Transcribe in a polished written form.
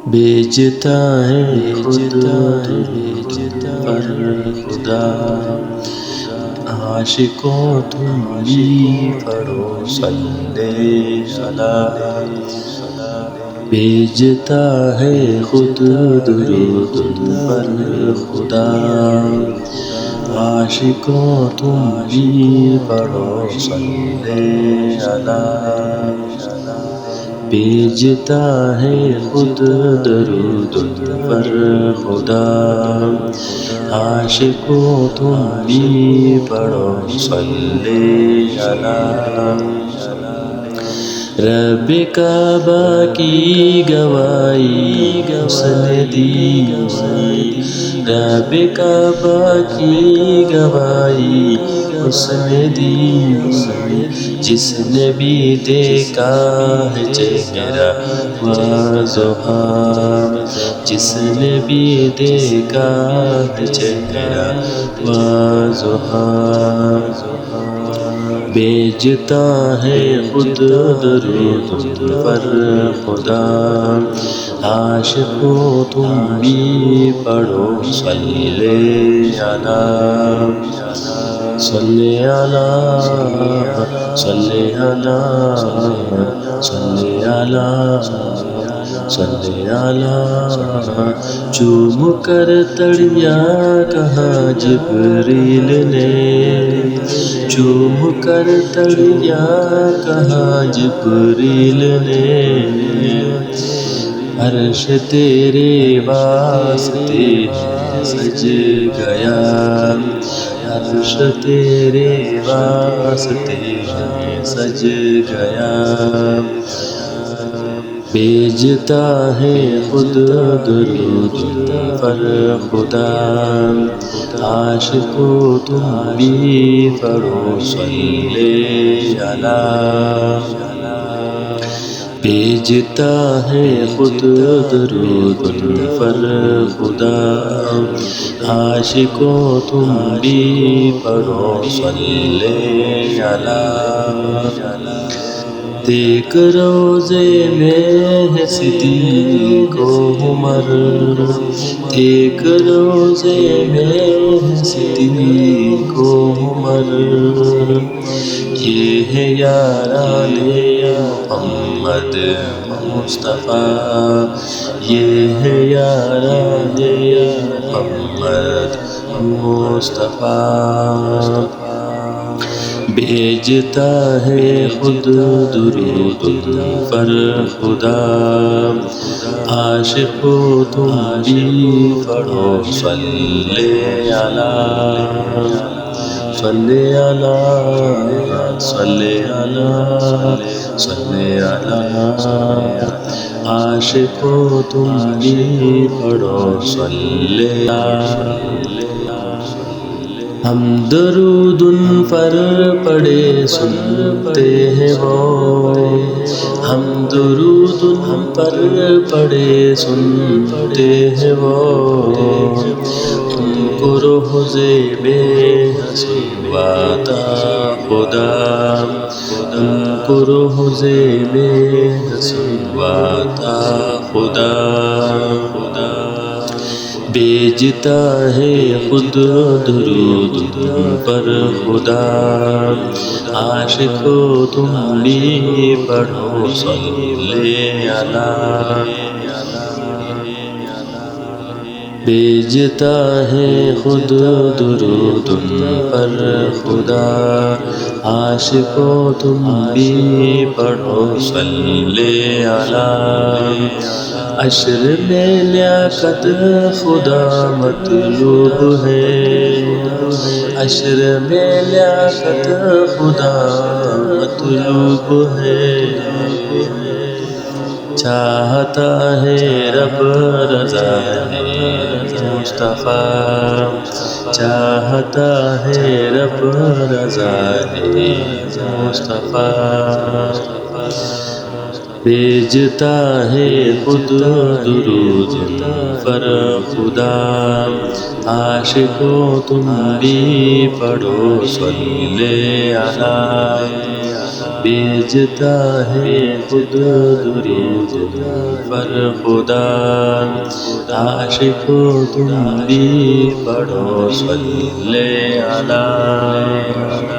بیچتا ہے خود پر خدا، عاشقوں تم بھی پڑھو صلی علی۔ بیچتا ہے خود درود پر خدا، عاشقوں تم بھی پڑھو صلی علی۔ بھیجتا ہے خود درود پر خدا، عاشقوں تم بھی پڑھو صلی علی۔ رب کعبہ کی گواہی اس نے دی، رب کعبہ کی گواہی اس نے دی، جس نے بھی دیکھا ہے چہرہ واضح، جس نے بھی دیکھا ہے چہرہ واضح۔ بھیجتا ہے خود درود پر خدا، عاشقوں تم بھی پڑھو صلی علی۔ صلی علی، صلی علی، صلی علی، صلی علی۔ چوم کر تڑیا کہا جبریل نے، چوم کر تڑیا کہا جبریل نے، عرش تیرے واسطے سج گیا، عرش تیرے واسطے سج گیا۔ بھیجتا ہے خود درود پر خدا، عاشقوں تم بھی پڑھو صلی علی۔ بھیجتا ہے خود درود پر خدا، عاشقوں تم بھی پڑھو صلی علی۔ دیکھ روضے میں ہے صدیق و عمر، دیکھ روضے میں ہے صدیق و عمر، یہ ہے یاران محمد مصطفیٰ، یہ ہے یاران محمد مصطفیٰ۔ بھیجتا ہے خود درود پر خدا، عاشقوں تم بھی پڑھو صلی علی۔ صلی علی، صلی علی، صلی علی۔ عاشقوں تم بھی پڑھو صلی علی۔ ہم درود ان پر پڑھے سنتے ہیں وہ، ہم درود ان پر پڑھے سنتے ہیں وہ، ان کو روح زیب حسن عطا خدا، ان کو روح زیب حسن عطا خدا۔ بھیجتا ہے خود درود پر خدا، عاشقوں تم بھی پڑھو صلی علی۔ بھیجتا ہے خود درود پر خدا، عاشقوں تم بھی پڑھو صلی علی۔ عشر میں لیاقت خدا مطلوب ہے، عشر میں لیاقت خدا مطلوب ہے، چاہتا ہے رب رضا ہے مصطفیٰ، چاہتا ہے رب رضا ہے مصطفیٰ۔ بھیجتا ہے خود درود پر خدا، عاشقوں تم بھی پڑھو صلی علی۔ بھیجتا ہے خود درود پر خدا عاشقوں تم بھی پڑھو صلی علی